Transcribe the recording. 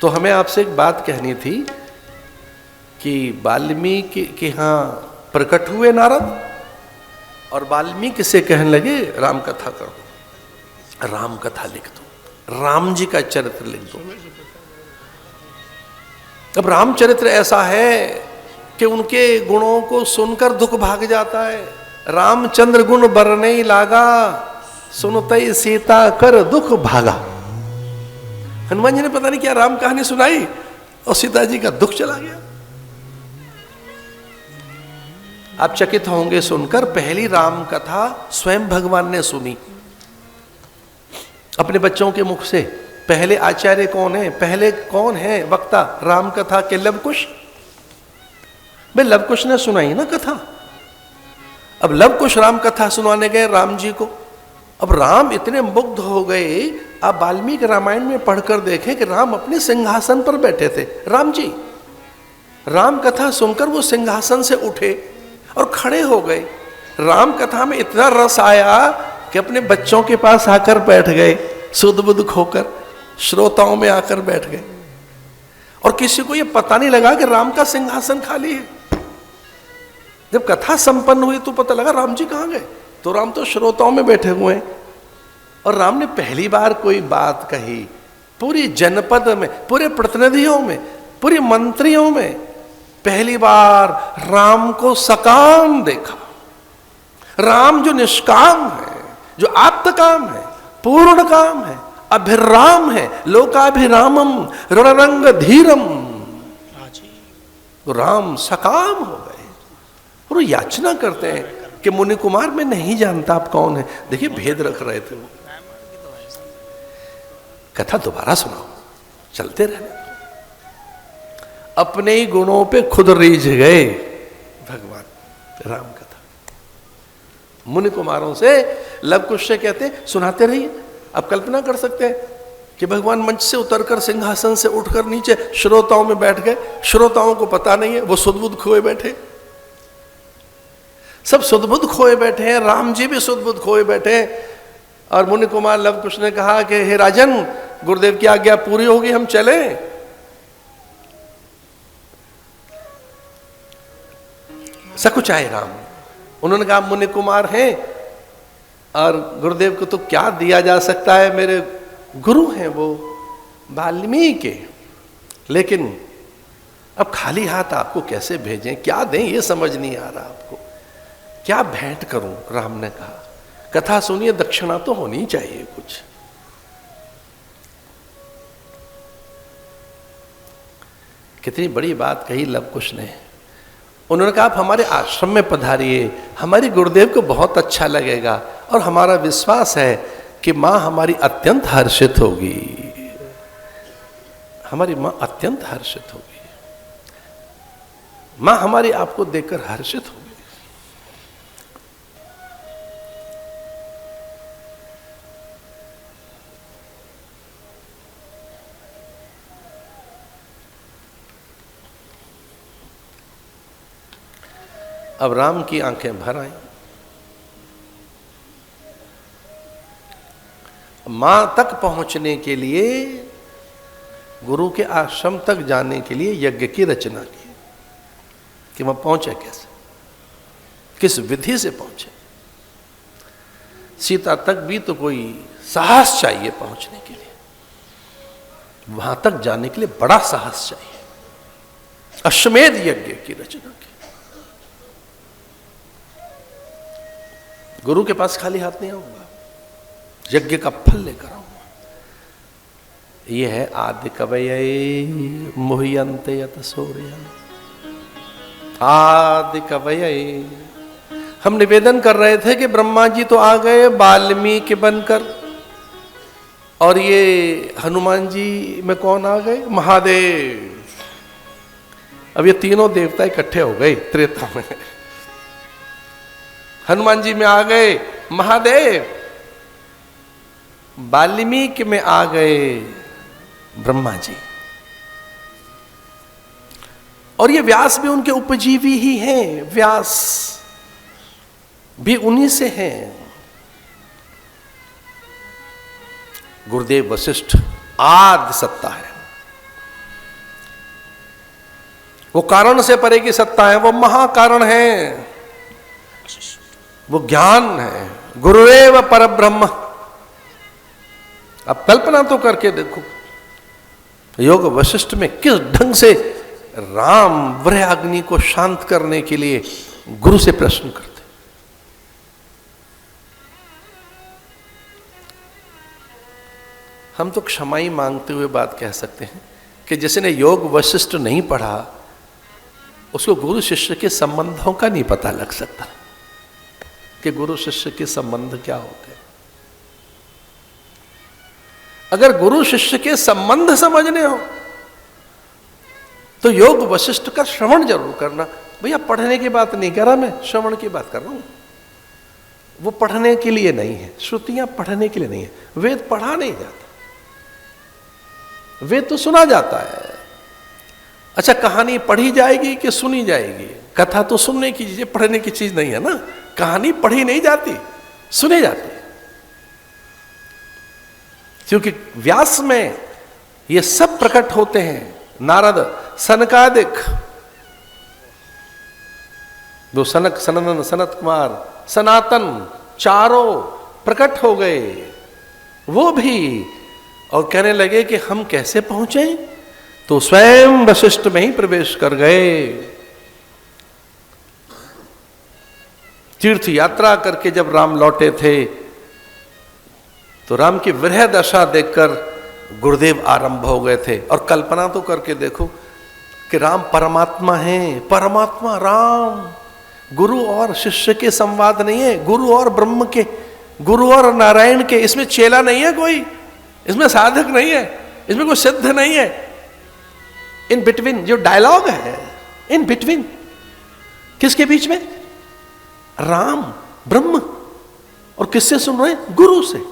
तो हमें आपसे एक बात कहनी थी कि वाल्मीकि के यहाँ प्रकट हुए नारद और वाल्मीकि से कहने लगे राम कथा कर दो, राम कथा लिख दो, राम जी का चरित्र लिख दो। अब रामचरित्र ऐसा है कि उनके गुणों को सुनकर दुख भाग जाता है। रामचंद्र गुण बरने लागा, सुनते सीता कर दुख भागा। हनुमान जी ने पता नहीं क्या राम कहानी सुनाई और सीता जी का दुख चला गया। आप चकित होंगे सुनकर, पहली राम कथा स्वयं भगवान ने सुनी अपने बच्चों के मुख से। पहले आचार्य कौन है, पहले कौन है वक्ता राम कथा के? लवकुश। भाई लवकुश ने सुनाई ना कथा। अब लवकुश राम कथा सुनाने गए राम जी को। अब राम इतने मुग्ध हो गए, आप वाल्मीकि रामायण में पढ़कर देखें कि राम अपने सिंहासन पर बैठे थे। राम जी राम कथा सुनकर वो सिंहासन से उठे और खड़े हो गए। राम कथा में इतना रस आया कि अपने बच्चों के पास आकर बैठ गए, सुध बुध खोकर श्रोताओं में आकर बैठ गए। और किसी को यह पता नहीं लगा कि राम का सिंहासन खाली है। जब कथा संपन्न हुई तो पता लगा राम जी कहां गए, तो राम तो श्रोताओं में बैठे हुए हैं। और राम ने पहली बार कोई बात कही पूरी जनपद में, पूरे प्रतिनिधियों में, पूरे मंत्रियों में पहली बार राम को सकाम देखा। राम जो निष्काम है, जो आप्तकाम है, पूर्ण काम है, अभिराम है, लोकाभिरामम रणरंग धीरम। तो राम सकाम हो गए और याचना करते हैं कि मुनि कुमार मैं नहीं जानता आप कौन है। देखिए भेद रख रहे थे वो। कथा दोबारा सुनाओ, चलते रहने। अपने ही गुणों पे खुद रीझ गए भगवान। राम कथा मुनि कुमारों से लवकुश से कहते सुनाते रहिए। आप कल्पना कर सकते हैं कि भगवान मंच से उतरकर सिंहासन से उठकर नीचे श्रोताओं में बैठ गए। श्रोताओं को पता नहीं है, वो सुध-बुध खोए बैठे, सब सुध-बुध खोए बैठे हैं। राम जी भी सुध-बुध खोए बैठे हैं। और मुनि कुमार लवकुश ने कहा कि हे राजन, गुरुदेव की आज्ञा पूरी होगी, हम चले। सकुचाए राम। उन्होंने कहा मुनि कुमार हैं और गुरुदेव को तो क्या दिया जा सकता है, मेरे गुरु हैं वो वाल्मीकि, लेकिन अब खाली हाथ आपको कैसे भेजें, क्या दें ये समझ नहीं आ रहा आपको, क्या भेंट करूं। राम ने कहा कथा सुनिए, दक्षिणा तो होनी चाहिए कुछ। कितनी बड़ी बात कही लवकुश ने। उन्होंने कहा आप हमारे आश्रम में पधारिए, हमारी गुरुदेव को बहुत अच्छा लगेगा और हमारा विश्वास है कि मां हमारी अत्यंत हर्षित होगी, हमारी मां अत्यंत हर्षित होगी, मां हमारी आपको देखकर हर्षित होगी। अब राम की आंखें भर आई। मां तक पहुंचने के लिए, गुरु के आश्रम तक जाने के लिए यज्ञ की रचना की कि वह पहुंचे कैसे, किस विधि से पहुंचे। सीता तक भी तो कोई साहस चाहिए पहुंचने के लिए, वहां तक जाने के लिए बड़ा साहस चाहिए। अश्वमेध यज्ञ की रचना की। गुरु के पास खाली हाथ नहीं आऊंगा, यज्ञ का फल लेकर आऊंगा। यह है आदि कवये मुह्यन्ते यत सूर्य। आदि कवये हम निवेदन कर रहे थे कि ब्रह्मा जी तो आ गए वाल्मीकि बनकर, और ये हनुमान जी में कौन आ गए? महादेव। अब ये तीनों देवता इकट्ठे हो गए त्रेता में। हनुमान जी में आ गए महादेव, वाल्मीकि में आ गए ब्रह्मा जी, और ये व्यास भी उनके उपजीवी ही हैं। व्यास भी उन्हीं से हैं। गुरुदेव वशिष्ठ आदि सत्ता है। वो कारण से परे की सत्ता है, वो महाकारण है, वो ज्ञान है, गुरुरेव परब्रह्म। अब कल्पना तो करके देखो, योग वशिष्ठ में किस ढंग से राम वृहअग्नि को शांत करने के लिए गुरु से प्रश्न करते। हम तो क्षमाई मांगते हुए बात कह सकते हैं कि जिसने योग वशिष्ठ नहीं पढ़ा उसको गुरु शिष्य के संबंधों का नहीं पता लग सकता कि गुरु शिष्य के संबंध क्या होते हैं। अगर गुरु शिष्य के संबंध समझने हो तो योग वशिष्ठ का श्रवण जरूर करना। भैया पढ़ने की बात नहीं कर रहा मैं, श्रवण की बात कर रहा हूं। वो पढ़ने के लिए नहीं है, श्रुतियां पढ़ने के लिए नहीं है, वेद पढ़ा नहीं जाता, वेद तो सुना जाता है। अच्छा कहानी पढ़ी जाएगी कि सुनी जाएगी? कथा तो सुनने की चीज है, पढ़ने की चीज नहीं है ना। कहानी पढ़ी नहीं जाती, सुनी जाती, क्योंकि व्यास में ये सब प्रकट होते हैं। नारद, सनकादिक, दो सनक, सनंदन, सनत कुमार, सनातन, चारों प्रकट हो गए वो भी, और कहने लगे कि हम कैसे पहुंचे, तो स्वयं वशिष्ठ में ही प्रवेश कर गए। तीर्थ यात्रा करके जब राम लौटे थे तो राम की विरह दशा देखकर गुरुदेव आरंभ हो गए थे। और कल्पना तो करके देखो कि राम परमात्मा है, परमात्मा राम, गुरु और शिष्य के संवाद नहीं है, गुरु और ब्रह्म के, गुरु और नारायण के। इसमें चेला नहीं है कोई, इसमें साधक नहीं है, इसमें कोई सिद्ध नहीं है। इन बिटवीन जो डायलॉग है, इन बिटवीन, किसके बीच में? राम ब्रह्म, और किससे सुन रहे हैं? गुरु से।